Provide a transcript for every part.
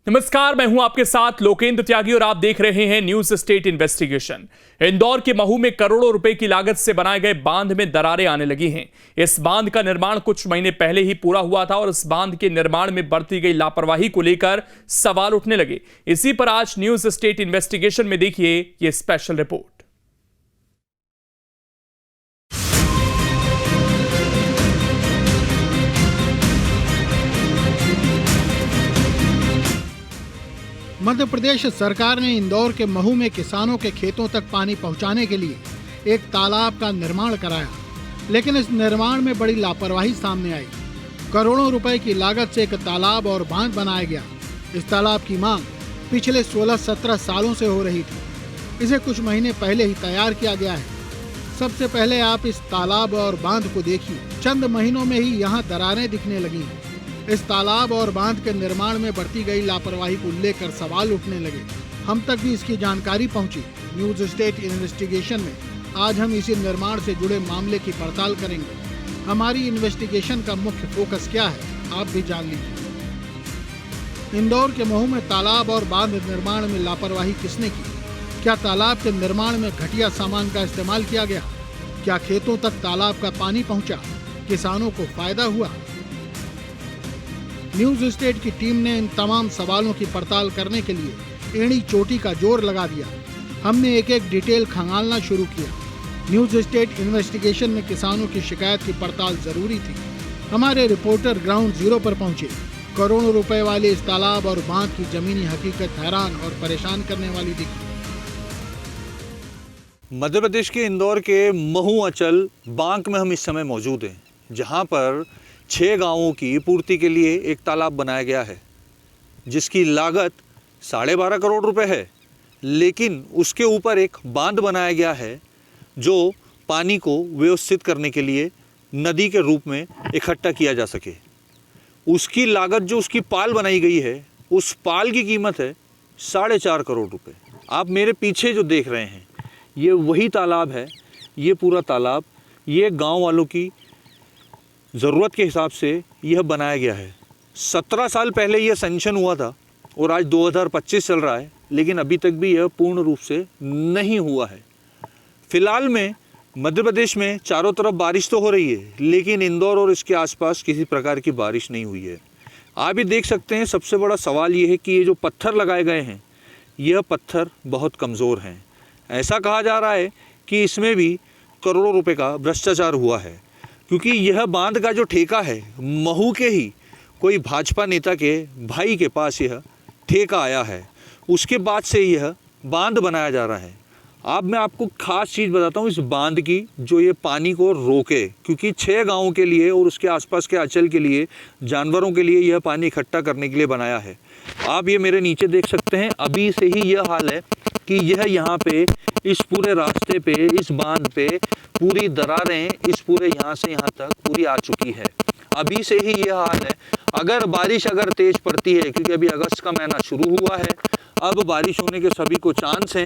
नमस्कार, मैं हूं आपके साथ लोकेंद्र त्यागी और आप देख रहे हैं न्यूज स्टेट इन्वेस्टिगेशन। इंदौर के महू में करोड़ों रुपए की लागत से बनाए गए बांध में दरारें आने लगी हैं। इस बांध का निर्माण कुछ महीने पहले ही पूरा हुआ था और इस बांध के निर्माण में बरती गई लापरवाही को लेकर सवाल उठने लगे। इसी पर आज न्यूज स्टेट इन्वेस्टिगेशन में देखिए ये स्पेशल रिपोर्ट। मध्य प्रदेश सरकार ने इंदौर के महू में किसानों के खेतों तक पानी पहुंचाने के लिए एक तालाब का निर्माण कराया, लेकिन इस निर्माण में बड़ी लापरवाही सामने आई। करोड़ों रुपए की लागत से एक तालाब और बांध बनाया गया। इस तालाब की मांग पिछले 16-17 सालों से हो रही थी। इसे कुछ महीने पहले ही तैयार किया गया है। सबसे पहले आप इस तालाब और बांध को देखिए। चंद महीनों में ही यहाँ दरारें दिखने लगी हैं। इस तालाब और बांध के निर्माण में बरती गई लापरवाही को लेकर सवाल उठने लगे। हम तक भी इसकी जानकारी पहुंची। न्यूज स्टेट इन्वेस्टिगेशन में आज हम इसी निर्माण से जुड़े मामले की पड़ताल करेंगे। हमारी इन्वेस्टिगेशन का मुख्य फोकस क्या है, आप भी जान लीजिए। इंदौर के महू में तालाब और बांध निर्माण में लापरवाही किसने की? क्या तालाब के निर्माण में घटिया सामान का इस्तेमाल किया गया? क्या खेतों तक तालाब का पानी पहुंचा? किसानों को फायदा हुआ? न्यूज स्टेट की टीम ने इन तमाम सवालों की पड़ताल करने के लिए एड़ी चोटी का जोर लगा दिया। हमने एक एक डिटेल खंगालना शुरू किया। न्यूज स्टेट इन्वेस्टिगेशन में किसानों की शिकायत की पड़ताल जरूरी थी। हमारे रिपोर्टर ग्राउंड जीरो पर पहुंचे। करोड़ों रुपए वाले इस तालाब और बांध की जमीनी हकीकत हैरान और परेशान करने वाली दिखी। मध्य प्रदेश के इंदौर के महू अंचल बांक में हम इस समय मौजूद हैं, जहां पर 6 गांवों की पूर्ति के लिए एक तालाब बनाया गया है, जिसकी लागत 12.5 करोड़ रुपए है। लेकिन उसके ऊपर एक बांध बनाया गया है जो पानी को व्यवस्थित करने के लिए नदी के रूप में इकट्ठा किया जा सके। उसकी लागत, जो उसकी पाल बनाई गई है, उस पाल की कीमत है 4.5 करोड़ रुपए। आप मेरे पीछे जो देख रहे हैं, ये वही तालाब है। ये पूरा तालाब ये गांव वालों की ज़रूरत के हिसाब से यह बनाया गया है। 17 साल पहले यह सैंक्शन हुआ था और आज 2025 चल रहा है, लेकिन अभी तक भी यह पूर्ण रूप से नहीं हुआ है। फिलहाल में मध्य प्रदेश में चारों तरफ बारिश तो हो रही है, लेकिन इंदौर और इसके आसपास किसी प्रकार की बारिश नहीं हुई है। आप भी देख सकते हैं। सबसे बड़ा सवाल ये है कि ये जो पत्थर लगाए गए हैं, यह पत्थर बहुत कमज़ोर हैं। ऐसा कहा जा रहा है कि इसमें भी करोड़ों रुपए का भ्रष्टाचार हुआ है, क्योंकि यह बांध का जो ठेका है, महू के ही कोई भाजपा नेता के भाई के पास यह ठेका आया है। उसके बाद से यह बांध बनाया जा रहा है। अब मैं आपको खास चीज़ बताता हूँ इस बांध की, जो ये पानी को रोके, क्योंकि 6 गांवों के लिए और उसके आसपास के अंचल के लिए, जानवरों के लिए यह पानी इकट्ठा करने के लिए बनाया है। आप ये मेरे नीचे देख सकते हैं। अभी से ही यह हाल है कि यह यहाँ पे इस पूरे रास्ते पे, इस बांध पे पूरी दरारें इस पूरे यहाँ से यहाँ तक पूरी आ चुकी है। अभी से ही यह हाल है। अगर बारिश तेज पड़ती है, क्योंकि अभी अगस्त का महीना शुरू हुआ है, अब बारिश होने के सभी को चांस हैं,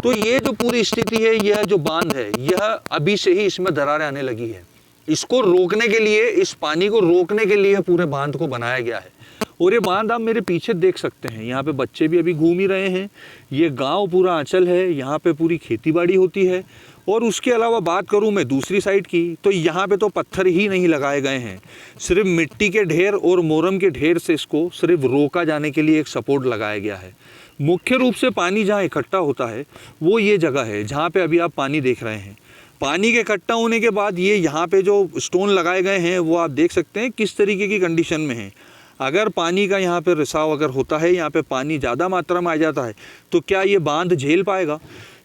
तो ये जो पूरी स्थिति है, यह जो बांध है, यह अभी से ही इसमें दरारें आने लगी है। इसको रोकने के लिए, इस पानी को रोकने के लिए पूरे बांध को बनाया गया है। और ये बांध आप मेरे पीछे देख सकते हैं। यहाँ पे बच्चे भी अभी घूम ही रहे हैं। ये गांव पूरा आंचल है, यहाँ पे पूरी खेतीबाड़ी होती है। और उसके अलावा बात करूँ मैं दूसरी साइड की, तो यहाँ पे तो पत्थर ही नहीं लगाए गए हैं, सिर्फ मिट्टी के ढेर और मोरम के ढेर से इसको सिर्फ रोका जाने के लिए एक सपोर्ट लगाया गया है। मुख्य रूप से पानी जहाँ इकट्ठा होता है वो ये जगह है जहाँ पे अभी आप पानी देख रहे हैं। पानी के इकट्ठा होने के बाद ये यहाँ पे जो स्टोन लगाए गए हैं, वो आप देख सकते हैं किस तरीके की कंडीशन में है। अगर पानी का यहाँ पे रिसाव अगर होता है, यहाँ पे पानी ज़्यादा मात्रा में आ जाता है, तो क्या ये बांध झेल पाएगा?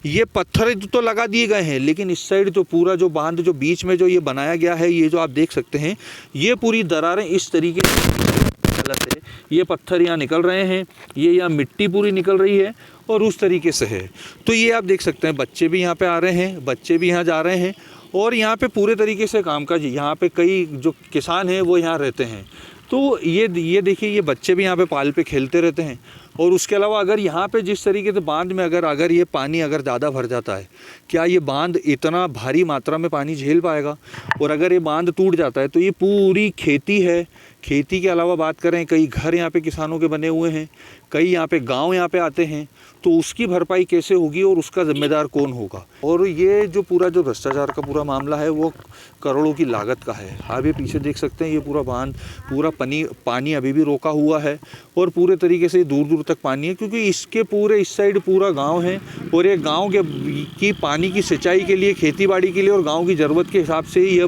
ये पत्थर तो लगा दिए गए हैं, लेकिन इस साइड जो पूरा जो बांध जो बीच में जो ये बनाया गया है, ये जो आप देख सकते हैं, ये पूरी दरारें इस तरीके से ये पत्थर यहाँ निकल रहे हैं, ये यहाँ मिट्टी पूरी निकल रही है और उस तरीके से है। तो ये आप देख सकते हैं, बच्चे भी यहाँ पे आ रहे हैं, बच्चे भी यहाँ जा रहे हैं और यहाँ पे पूरे तरीके से कामकाज। यहाँ पे कई जो किसान हैं वो यहाँ रहते हैं। तो ये देखिए, ये बच्चे भी यहाँ पे पाल पे खेलते रहते हैं। और उसके अलावा अगर यहाँ पे जिस तरीके से बांध में अगर ये पानी अगर ज़्यादा भर जाता है, क्या ये बांध इतना भारी मात्रा में पानी झेल पाएगा? और अगर ये बांध टूट जाता है तो ये पूरी खेती है, खेती के अलावा बात करें कई घर यहाँ पे किसानों के बने हुए हैं, कई यहाँ पे गांव यहाँ पे आते हैं, तो उसकी भरपाई कैसे होगी और उसका जिम्मेदार कौन होगा? और ये जो पूरा जो भ्रष्टाचार का पूरा मामला है वो करोड़ों की लागत का है। आप ये पीछे देख सकते हैं, ये पूरा बांध पूरा पानी अभी भी रोका हुआ है और पूरे तरीके से दूर दूर तक पानी है, क्योंकि इसके पूरे इस साइड पूरा गाँव है और ये गाँव की पानी की सिंचाई के लिए, खेती बाड़ी के लिए और गाँव की ज़रूरत के हिसाब से यह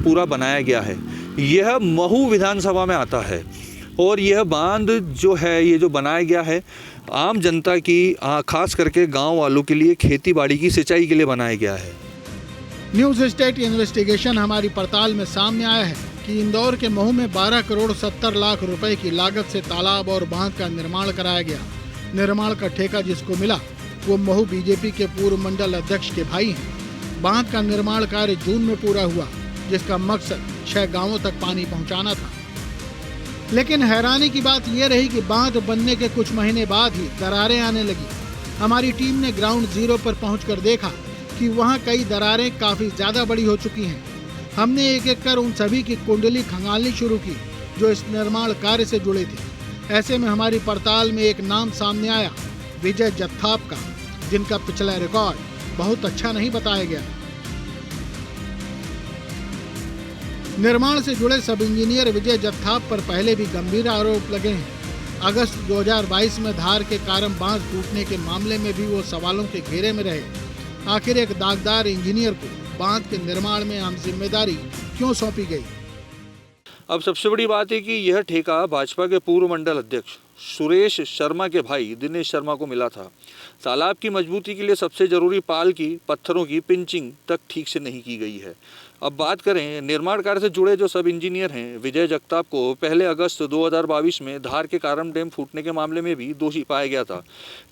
पूरा बनाया गया है। यह महू विधानसभा में आता है और यह बांध जो है, ये जो बनाया गया है आम जनता की, खास करके गांव वालों के लिए, खेती बाड़ी की सिंचाई के लिए बनाया गया है। न्यूज स्टेट इन्वेस्टिगेशन हमारी पड़ताल में सामने आया है कि इंदौर के महू में 12 करोड़ 70 लाख रुपए की लागत से तालाब और बांध का निर्माण कराया गया। निर्माण का ठेका जिसको मिला वो महू बीजेपी के पूर्व मंडल अध्यक्ष के भाई हैं। बांध का निर्माण कार्य जून में पूरा हुआ, जिसका मकसद 6 गांवों तक पानी पहुंचाना था। लेकिन हैरानी की बात यह रही कि बांध बनने के कुछ महीने बाद ही दरारें आने लगी। हमारी टीम ने ग्राउंड जीरो पर पहुंचकर देखा कि वहां कई दरारें काफी ज्यादा बड़ी हो चुकी हैं। हमने एक एक कर उन सभी की कुंडली खंगालनी शुरू की जो इस निर्माण कार्य से जुड़े थे। ऐसे में हमारी पड़ताल में एक नाम सामने आया, विजय जत्थाप का, जिनका पिछला रिकॉर्ड बहुत अच्छा नहीं बताया गया। निर्माण से जुड़े सब इंजीनियर विजय जत्थाप पर पहले भी गंभीर आरोप लगे हैं। अगस्त 2022 में धार के कारण बांध टूटने के मामले में भी वो सवालों के घेरे में रहे। आखिर एक दागदार इंजीनियर को बांध के निर्माण में अहम जिम्मेदारी क्यों सौंपी गई? अब सबसे बड़ी बात है कि यह ठेका भाजपा के पूर्व मंडल अध्यक्ष सुरेश शर्मा के भाई दिनेश शर्मा को मिला था। तालाब की मजबूती के लिए सबसे जरूरी पाल की पत्थरों की पिंचिंग तक ठीक से नहीं की गई है। अब बात करें निर्माण कार्य से जुड़े जो सब इंजीनियर हैं, विजय जगताप को पहले अगस्त 2022 में धार के कारम डैम फूटने के मामले में भी दोषी पाया गया था,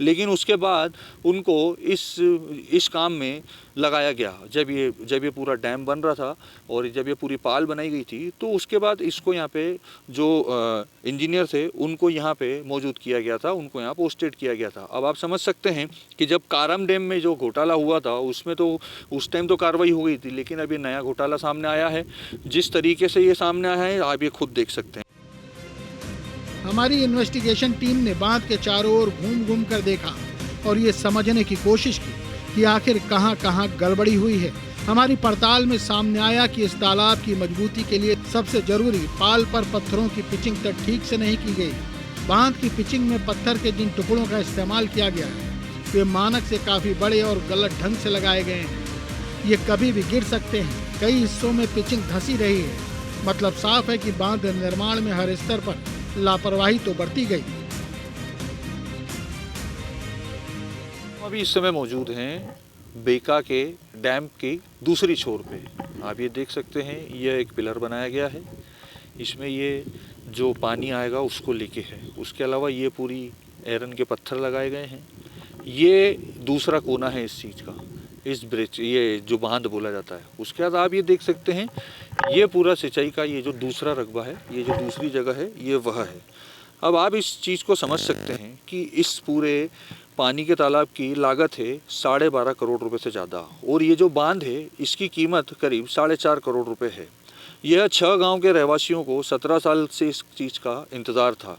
लेकिन उसके बाद उनको इस काम में लगाया गया। जब ये पूरा डैम बन रहा था और जब ये पूरी पाल बनाई गई थी, तो उसके बाद इसको यहाँ पे जो इंजीनियर थे उनको यहाँ पे मौजूद किया गया था, उनको यहाँ पोस्टेड किया गया था। अब आप समझ सकते हैं कि जब कारम डैम में जो घोटाला हुआ था उसमें तो उस टाइम तो कार्रवाई हो गई थी, लेकिन अब ये नया घोटाला सामने आया है। जिस तरीके से ये सामने आया है आप ये खुद देख सकते हैं। हमारी इन्वेस्टिगेशन टीम ने बांध के चारों ओर घूम कर देखा और ये समझने की कोशिश की कि आखिर कहां गड़बड़ी हुई है। हमारी पड़ताल में सामने आया कि इस तालाब की मजबूती के लिए सबसे जरूरी पाल पर पत्थरों की पिचिंग तक ठीक से नहीं की गई। बांध की पिचिंग में पत्थर के जिन टुकड़ों का इस्तेमाल किया गया है वे मानक से काफी बड़े और गलत ढंग से लगाए गए हैं। ये कभी भी गिर सकते हैं। कई हिस्सों में पिचिंग धंसी रही है। मतलब साफ है कि बांध निर्माण में हर स्तर पर लापरवाही तो बरती गई। अभी इस समय मौजूद हैं बेका के डैम की दूसरी छोर पे। आप ये देख सकते हैं, यह एक पिलर बनाया गया है। इसमें ये जो पानी आएगा उसको लेके है। उसके अलावा ये पूरी आयरन के पत्थर लगाए गए हैं। ये दूसरा कोना है इस चीज़ का, इस ब्रिज, ये जो बांध बोला जाता है। उसके बाद आप ये देख सकते हैं, ये पूरा सिंचाई का ये जो दूसरा रकबा है, ये जो दूसरी जगह है, ये वह है। अब आप इस चीज़ को समझ सकते हैं कि इस पूरे पानी के तालाब की लागत है 12.5 करोड़ रुपए से ज़्यादा, और ये जो बांध है इसकी कीमत करीब 4.5 करोड़ रुपए है। यह 6 गांव के रहवासियों को 17 साल से इस चीज़ का इंतज़ार था,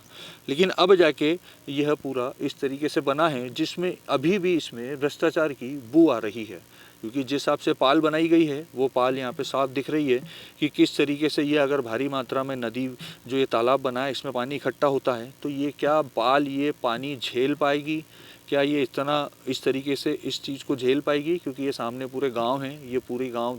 लेकिन अब जाके यह पूरा इस तरीके से बना है जिसमें अभी भी इसमें भ्रष्टाचार की बू आ रही है। क्योंकि जिस हिसाब से पाल बनाई गई है वो पाल यहाँ पे साफ दिख रही है कि किस तरीके से ये अगर भारी मात्रा में नदी जो ये तालाब बना है इसमें पानी इकट्ठा होता है, तो ये क्या पाल ये पानी झेल पाएगी? क्या ये इतना इस तरीके से इस चीज़ को झेल पाएगी? क्योंकि ये सामने पूरे गांव हैं, ये पूरी गांव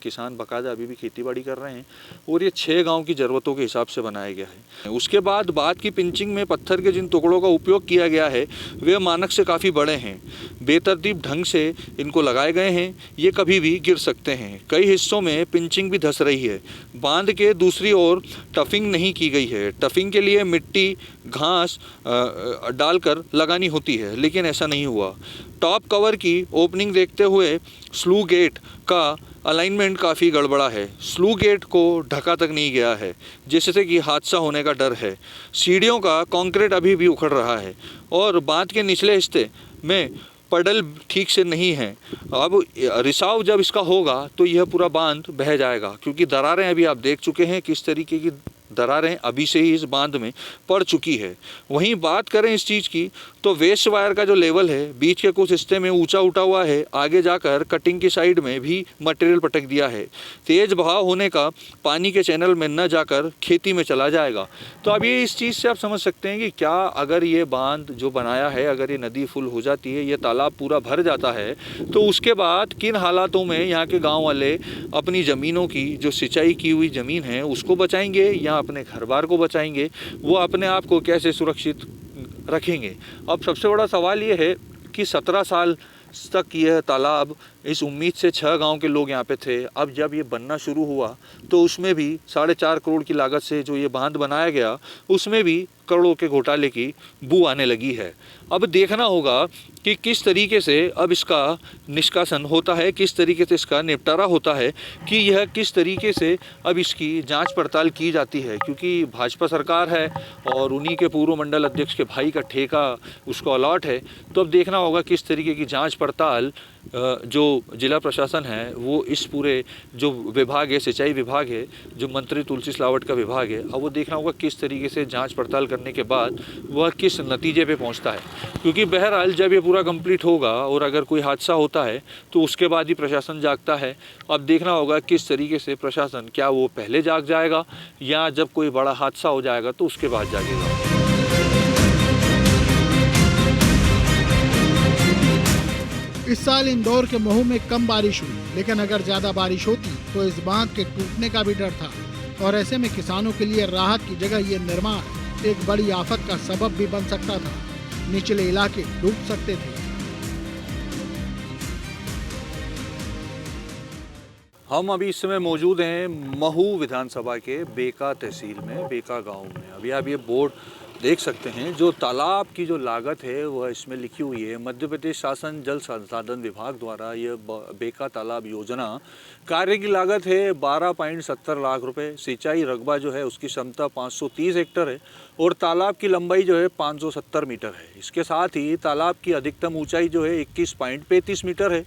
किसान बाकायदा अभी भी खेतीबाड़ी कर रहे हैं, और ये 6 गांव की ज़रूरतों के हिसाब से बनाया गया है। उसके बाद की पिंचिंग में पत्थर के जिन टुकड़ों का उपयोग किया गया है वे मानक से काफ़ी बड़े हैं, बेतरतीब ढंग से इनको लगाए गए हैं। ये कभी भी गिर सकते हैं। कई हिस्सों में पिंचिंग भी धंस रही है। बांध के दूसरी ओर टफिंग नहीं की गई है। टफिंग के लिए मिट्टी घास डालकर लगानी होती है, लेकिन ऐसा नहीं हुआ। टॉप कवर की ओपनिंग देखते हुए स्लू गेट का अलाइनमेंट काफ़ी गड़बड़ा है, स्लू गेट को ढका तक नहीं गया है, जिससे कि हादसा होने का डर है। सीढ़ियों का कंक्रीट अभी भी उखड़ रहा है और बांध के निचले हिस्से में पडल ठीक से नहीं है। अब रिसाव जब इसका होगा तो यह पूरा बांध बह जाएगा, क्योंकि दरारें अभी आप देख चुके हैं किस तरीके की दरारें अभी से ही इस बांध में पड़ चुकी है। वहीं बात करें इस चीज़ की तो वेस्ट वायर का जो लेवल है बीच के कुछ हिस्से में ऊंचा उठा हुआ है, आगे जाकर कटिंग की साइड में भी मटेरियल पटक दिया है। तेज़ बहाव होने का पानी के चैनल में न जाकर खेती में चला जाएगा। तो अब ये इस चीज़ से आप समझ सकते हैं कि क्या अगर ये बांध जो बनाया है, अगर ये नदी फुल हो जाती है, ये तालाब पूरा भर जाता है, तो उसके बाद किन हालातों में यहाँ के गाँव वाले अपनी ज़मीनों की जो सिंचाई की हुई ज़मीन है उसको बचाएंगे या अपने घर बार को बचाएंगे, वो अपने आप को कैसे सुरक्षित रखेंगे। अब सबसे बड़ा सवाल ये है कि 17 साल तक यह तालाब इस उम्मीद से 6 गांव के लोग यहाँ पे थे। अब जब ये बनना शुरू हुआ तो उसमें भी 4.5 करोड़ की लागत से जो ये बांध बनाया गया उसमें भी करोड़ों के घोटाले की बू आने लगी है। अब देखना होगा कि किस तरीके से अब इसका निष्कासन होता है, किस तरीके से इसका निपटारा होता है, कि यह किस तरीके से अब इसकी जांच पड़ताल की जाती है, क्योंकि भाजपा सरकार है और उन्हीं के पूर्व मंडल अध्यक्ष के भाई का ठेका उसको अलॉट है। तो अब देखना होगा किस तरीके की जांच पड़ताल जो जिला प्रशासन है वो इस पूरे जो विभाग है, सिंचाई विभाग है, जो मंत्री तुलसी सिलावट का विभाग है, अब वो देखना होगा किस तरीके से जांच पड़ताल करने के बाद वह किस नतीजे पे पहुंचता है। क्योंकि बहरहाल जब ये पूरा कंप्लीट होगा और अगर कोई हादसा होता है तो उसके बाद ही प्रशासन जागता है। अब देखना होगा किस तरीके से प्रशासन, क्या वो पहले जाग जाएगा या जब कोई बड़ा हादसा हो जाएगा तो उसके बाद जागेगा। इस साल इंदौर के महू में कम बारिश हुई, लेकिन अगर ज्यादा बारिश होती तो इस बांध के टूटने का भी डर था और ऐसे में किसानों के लिए राहत की जगह ये निर्माण एक बड़ी आफत का सबब भी बन सकता था। निचले इलाके डूब सकते थे। हम अभी इस समय मौजूद हैं महू विधानसभा के बेका तहसील में, बेका गांव में। अभी आप ये बोर्ड देख सकते हैं, जो तालाब की जो लागत है वह इसमें लिखी हुई है। मध्य प्रदेश शासन जल संसाधन विभाग द्वारा यह बेका तालाब योजना कार्य की लागत है 12.70 लाख रुपए। सिंचाई रकबा जो है उसकी क्षमता 530 हेक्टर है और तालाब की लंबाई जो है 570 मीटर है। इसके साथ ही तालाब की अधिकतम ऊंचाई जो है 21.35 मीटर है।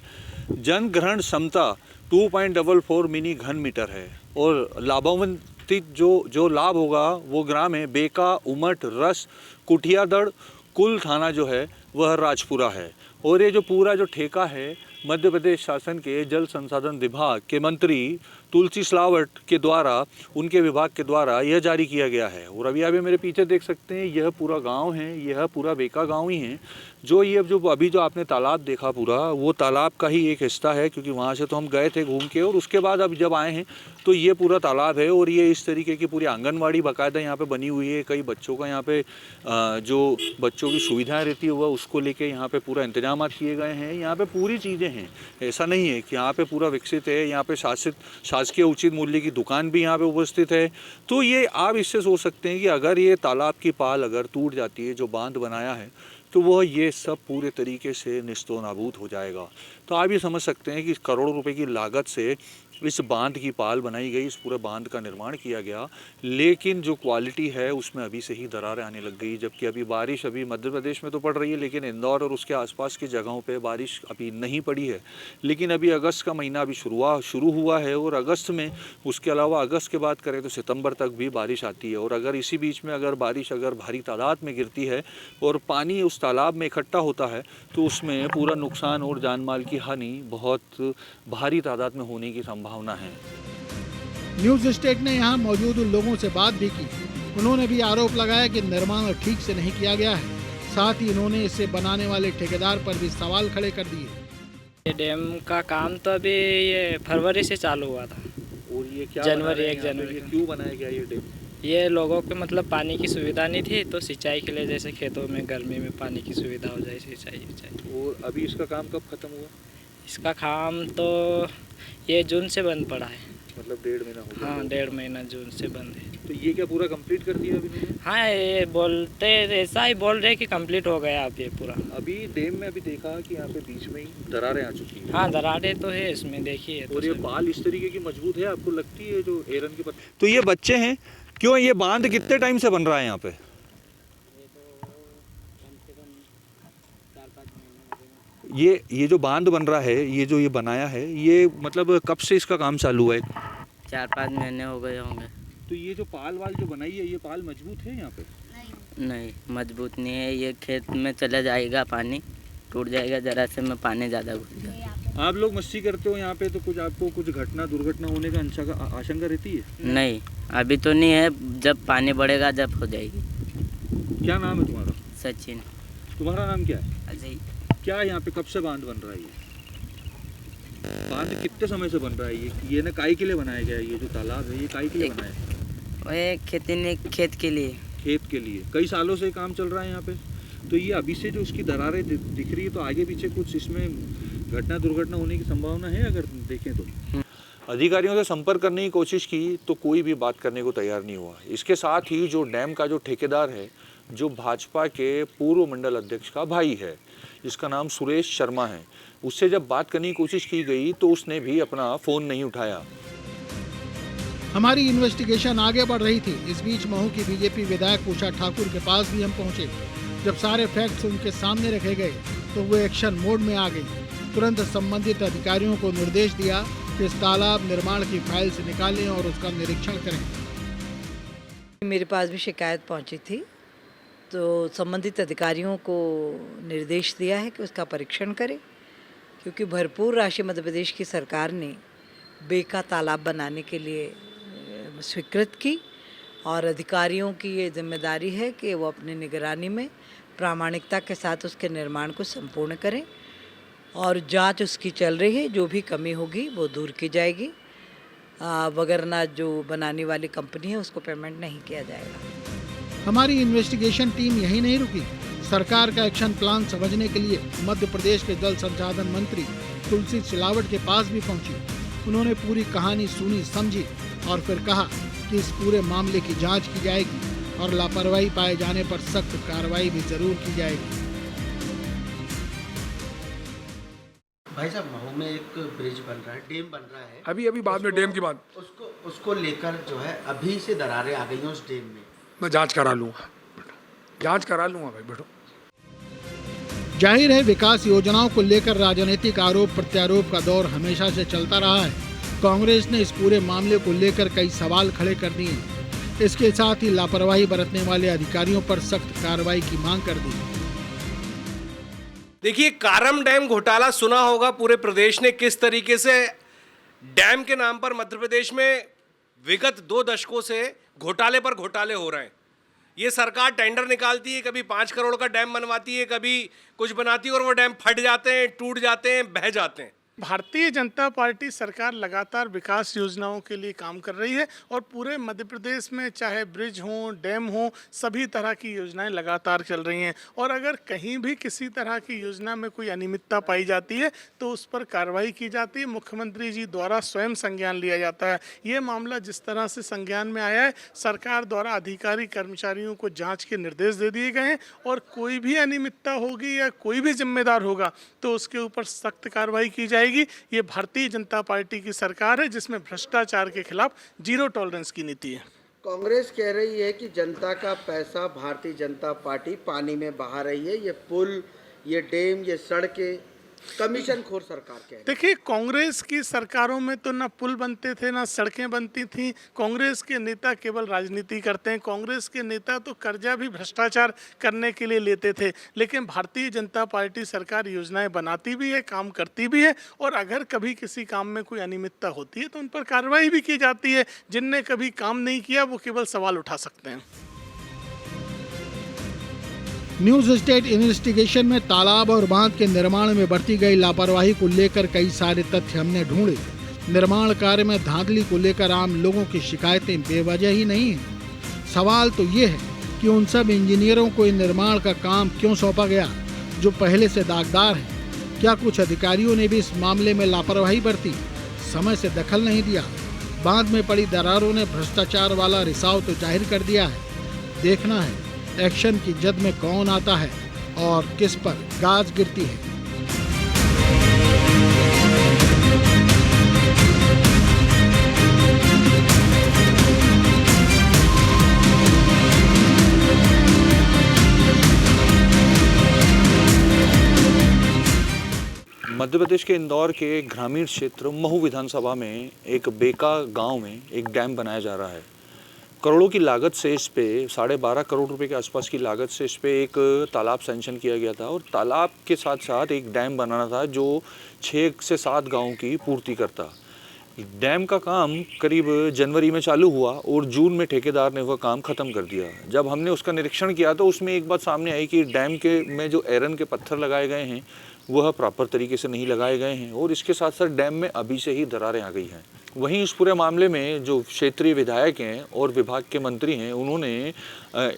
जन ग्रहण क्षमता 2.44 मिनी घन मीटर है और लाभान्वित जो लाभ होगा वो ग्राम है बेका, उमट, रस, कुठियादड़, कुल थाना जो है वह राजपुरा है। और ये जो पूरा जो ठेका है मध्य प्रदेश शासन के जल संसाधन विभाग के मंत्री तुलसी सिलावट के द्वारा, उनके विभाग के द्वारा यह जारी किया गया है। और अभी आप मेरे पीछे देख सकते हैं यह पूरा गांव है, यह पूरा बेका गांव ही है। जो ये अभी जो आपने तालाब देखा पूरा, वो तालाब का ही एक हिस्सा है, क्योंकि वहाँ से तो हम गए थे घूम के और उसके बाद अब जब आए हैं तो ये पूरा तालाब है। और ये इस तरीके की पूरी आंगनवाड़ी बाकायदा यहाँ पे बनी हुई है। कई बच्चों का यहाँ पे जो बच्चों की सुविधाएं रहती है वह उसको लेके यहाँ पे पूरा इंतजाम किए गए हैं। यहाँ पे पूरी चीज़ें हैं, ऐसा नहीं है कि यहाँ पे पूरा विकसित है। यहाँ पे शासकीय उचित मूल्य की दुकान भी यहाँ पे उपस्थित है। तो ये आप इससे सोच सकते हैं कि अगर ये तालाब की पाल अगर टूट जाती है, जो बांध बनाया है, तो वह ये सब पूरे तरीके से निस्तो नाबूद हो जाएगा। तो आप ये समझ सकते हैं कि करोड़ों रुपए की लागत से इस बांध की पाल बनाई गई, इस पूरे बांध का निर्माण किया गया, लेकिन जो क्वालिटी है उसमें अभी से ही दरारें आने लग गई। जबकि अभी बारिश अभी मध्य प्रदेश में तो पड़ रही है, लेकिन इंदौर और उसके आसपास की जगहों पे बारिश अभी नहीं पड़ी है। लेकिन अभी अगस्त का महीना अभी शुरू हुआ है और अगस्त में, उसके अलावा अगस्त के बाद करें तो सितंबर तक भी बारिश आती है। और अगर इसी बीच में अगर बारिश अगर भारी तादाद में गिरती है और पानी उस तालाब में इकट्ठा होता है तो उसमें पूरा नुकसान और जान माल की हानि बहुत भारी तादाद में होने की संभावना है। न्यूज स्टेट ने यहाँ मौजूद लोगों से बात भी की। उन्होंने भी आरोप लगाया कि निर्माण ठीक से नहीं किया गया है। साथ ही इन्होंने इसे बनाने वाले ठेकेदार पर भी सवाल खड़े कर दिए। ये डैम का काम तो अभी ये फरवरी से चालू हुआ था और ये क्या जनवरी, 1 ये जनवरी क्यों बनाया गया ये डैम? ये लोगों के मतलब पानी की सुविधा नहीं थी, तो सिंचाई के लिए जैसे खेतों में गर्मी में पानी की सुविधा हो जाए, सिंचाई। और अभी इसका काम कब खत्म हुआ? इसका काम तो ये जून से बंद पड़ा है। मतलब 1.5 महीना हो गया। हाँ 1.5 महीना जून से बंद है। तो ये क्या पूरा कंप्लीट कर दिया अभी इन्होंने? हाँ ये बोलते ऐसा ही बोल रहे कि कंप्लीट हो गया अब ये पूरा। अभी डैम में अभी देखा कि यहाँ पे बीच में ही दरारें आ चुकी हैं। हाँ दरारें तो है इसमें, देखिए। और ये पाल इस तरीके की मजबूत है, आपको लगती है जो एरन की पत्ती। तो ये बच्चे हैं, क्यों ये बांध कितने टाइम से बन रहा है यहाँ पे? ये जो बांध बन रहा है, ये जो ये बनाया है, ये मतलब कब से इसका काम चालू है? 4-5 महीने हो गए होंगे। तो ये जो पाल वाल जो बनाई है, ये पाल मजबूत है यहाँ पे? नहीं मजबूत नहीं है, ये खेत में चला जाएगा, पानी टूट जाएगा जरा से में, पानी ज़्यादा घुस जाएगा। आप लोग मस्ती करते हो यहाँ पे तो कुछ आपको कुछ घटना दुर्घटना होने का आशंका रहती है? नहीं अभी तो नहीं है, जब पानी बढ़ेगा जब हो जाएगी। क्या नाम है तुम्हारा? सचिन। तुम्हारा नाम क्या है? अजय। क्या यहाँ पे कब से बांध बन रहा है? ये बांध कितने समय से बन रहा है? ये ना काई के लिए बनाया गया है? ये जो तालाब है ये काई के लिए बनाया है? वह खेत के लिए। खेत के लिए। कई सालों से काम चल रहा है यहाँ पे। तो ये अभी से जो इसकी दरारें दिख रही है, तो आगे पीछे कुछ इसमें घटना दुर्घटना होने की संभावना है अगर देखें तो? अधिकारियों से संपर्क करने की कोशिश की तो कोई भी बात करने को तैयार नहीं हुआ। इसके साथ ही जो डैम का जो ठेकेदार है, जो भाजपा के पूर्व मंडल अध्यक्ष का भाई है, जिसका नाम सुरेश शर्मा है, उससे जब बात करने की कोशिश की गई तो उसने भी अपना फ़ोन नहीं उठाया। हमारी इन्वेस्टिगेशन आगे बढ़ रही थी। इस बीच महू की बीजेपी विधायक उषा ठाकुर के पास भी हम पहुंचे। जब सारे फैक्ट्स उनके सामने रखे गए तो वो एक्शन मोड में आ गई। तुरंत संबंधित अधिकारियों को निर्देश दिया कि इस तालाब निर्माण की फाइल से निकालें और उसका निरीक्षण करें। मेरे पास भी शिकायत पहुंची थी, तो संबंधित अधिकारियों को निर्देश दिया है कि उसका परीक्षण करें, क्योंकि भरपूर राशि मध्य प्रदेश की सरकार ने बेका तालाब बनाने के लिए स्वीकृत की और अधिकारियों की ये जिम्मेदारी है कि वो अपनी निगरानी में प्रामाणिकता के साथ उसके निर्माण को संपूर्ण करें और जांच उसकी चल रही है। जो भी कमी होगी वो दूर की जाएगी, वगरना जो बनाने वाली कंपनी है उसको पेमेंट नहीं किया जाएगा। हमारी इन्वेस्टिगेशन टीम यहीं नहीं रुकी। सरकार का एक्शन प्लान समझने के लिए मध्य प्रदेश के जल संसाधन मंत्री तुलसी सिलावट के पास भी पहुंची। उन्होंने पूरी कहानी सुनी, समझी और फिर कहा कि इस पूरे मामले की जांच की जाएगी और लापरवाही पाए जाने पर सख्त कार्रवाई भी जरूर की जाएगी। भाई साहब, महू में एक ब्रिज बन रहा है, डैम बन रहा है। अभी बाद में डैम की बात उसको लेकर जो है अभी से दरारें आ गई हैं उस डैम में। मैं जांच करा लूँगा भाई, बैठो। जाहिर है विकास योजनाओं को लेकर राजनीतिक आरोप प्रत्यारोप का दौर हमेशा से चलता रहा है। कांग्रेस ने इस पूरे मामले को लेकर कई सवाल खड़े कर दिए। इसके साथ ही लापरवाही बरतने वाले अधिकारियों पर सख्त कार्रवाई की मांग कर दी। देखिए, कारम डैम घोटाला सुना होगा पूरे प्रदेश ने, किस तरीके से डैम के नाम पर मध्य प्रदेश में विगत 2 दशकों से घोटाले पर घोटाले हो रहे हैं। ये सरकार टेंडर निकालती है, कभी 5 करोड़ का डैम बनवाती है, कभी कुछ बनाती है और वो डैम फट जाते हैं, टूट जाते हैं, बह जाते हैं। भारतीय जनता पार्टी सरकार लगातार विकास योजनाओं के लिए काम कर रही है और पूरे मध्य प्रदेश में चाहे ब्रिज हो, डैम हो, सभी तरह की योजनाएं लगातार चल रही हैं और अगर कहीं भी किसी तरह की योजना में कोई अनियमितता पाई जाती है तो उस पर कार्रवाई की जाती है। मुख्यमंत्री जी द्वारा स्वयं संज्ञान लिया जाता है। ये मामला जिस तरह से संज्ञान में आया है, सरकार द्वारा अधिकारी कर्मचारियों को जाँच के निर्देश दे दिए गए हैं और कोई भी अनियमितता होगी या कोई भी जिम्मेदार होगा तो उसके ऊपर सख्त कार्रवाई की जाएगी। ये भारतीय जनता पार्टी की सरकार है जिसमें भ्रष्टाचार के खिलाफ जीरो टॉलरेंस की नीति है। कांग्रेस कह रही है कि जनता का पैसा भारतीय जनता पार्टी पानी में बहा रही है। ये पुल, ये डैम, ये सड़कें कमीशन खोर सरकार के। देखिए, कांग्रेस की सरकारों में तो ना पुल बनते थे ना सड़कें बनती थी। कांग्रेस के नेता केवल राजनीति करते हैं। कांग्रेस के नेता तो कर्जा भी भ्रष्टाचार करने के लिए लेते थे, लेकिन भारतीय जनता पार्टी सरकार योजनाएं बनाती भी है, काम करती भी है और अगर कभी किसी काम में कोई अनियमितता होती है तो उन पर कार्रवाई भी की जाती है। जिनने कभी काम नहीं किया वो केवल सवाल उठा सकते हैं। न्यूज स्टेट इन्वेस्टिगेशन में तालाब और बांध के निर्माण में बरती गई लापरवाही को लेकर कई सारे तथ्य हमने ढूंढे। निर्माण कार्य में धांधली को लेकर आम लोगों की शिकायतें बेवजह ही नहीं हैं। सवाल तो ये है कि उन सब इंजीनियरों को इन निर्माण का काम क्यों सौंपा गया जो पहले से दागदार हैं। क्या कुछ अधिकारियों ने भी इस मामले में लापरवाही बरती, समय से दखल नहीं दिया? बांध में पड़ी दरारों ने भ्रष्टाचार वाला रिसाव तो जाहिर कर दिया है। देखना है एक्शन की जद में कौन आता है और किस पर गाज गिरती है। मध्य प्रदेश के इंदौर के ग्रामीण क्षेत्र महू विधानसभा में एक बेका गांव में एक डैम बनाया जा रहा है। करोड़ों की लागत से इस पे 12.5 करोड़ रुपए के आसपास की लागत से इस पे एक तालाब सैंक्शन किया गया था और तालाब के साथ साथ एक डैम बनाना था जो 6 से 7 गाँव की पूर्ति करता। डैम का काम करीब जनवरी में चालू हुआ और जून में ठेकेदार ने वह काम ख़त्म कर दिया। जब हमने उसका निरीक्षण किया तो उसमें एक बात सामने आई कि डैम के में जो आयरन के पत्थर लगाए गए हैं वह प्रॉपर तरीके से नहीं लगाए गए हैं और इसके साथ साथ डैम में अभी से ही दरारें आ गई हैं। वहीं इस पूरे मामले में जो क्षेत्रीय विधायक हैं और विभाग के मंत्री हैं उन्होंने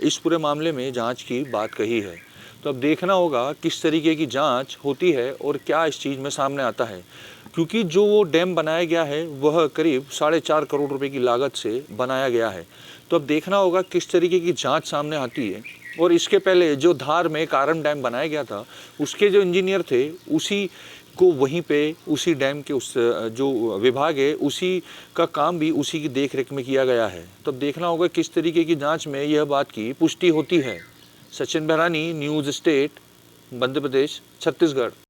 इस पूरे मामले में जांच की बात कही है। तो अब देखना होगा किस तरीके की जांच होती है और क्या इस चीज़ में सामने आता है, क्योंकि जो वो डैम बनाया गया है वह करीब 4.5 करोड़ रुपए की लागत से बनाया गया है। तो अब देखना होगा किस तरीके की जांच सामने आती है। और इसके पहले जो धार में कारम डैम बनाया गया था उसके जो इंजीनियर थे उसी को वहीं पे उसी डैम के उस जो विभाग है उसी का काम भी उसी की देखरेख में किया गया है। तो अब देखना होगा किस तरीके की जांच में यह बात की पुष्टि होती है। Sachin बहरानी, news state, Madhya Pradesh, Chhattisgarh.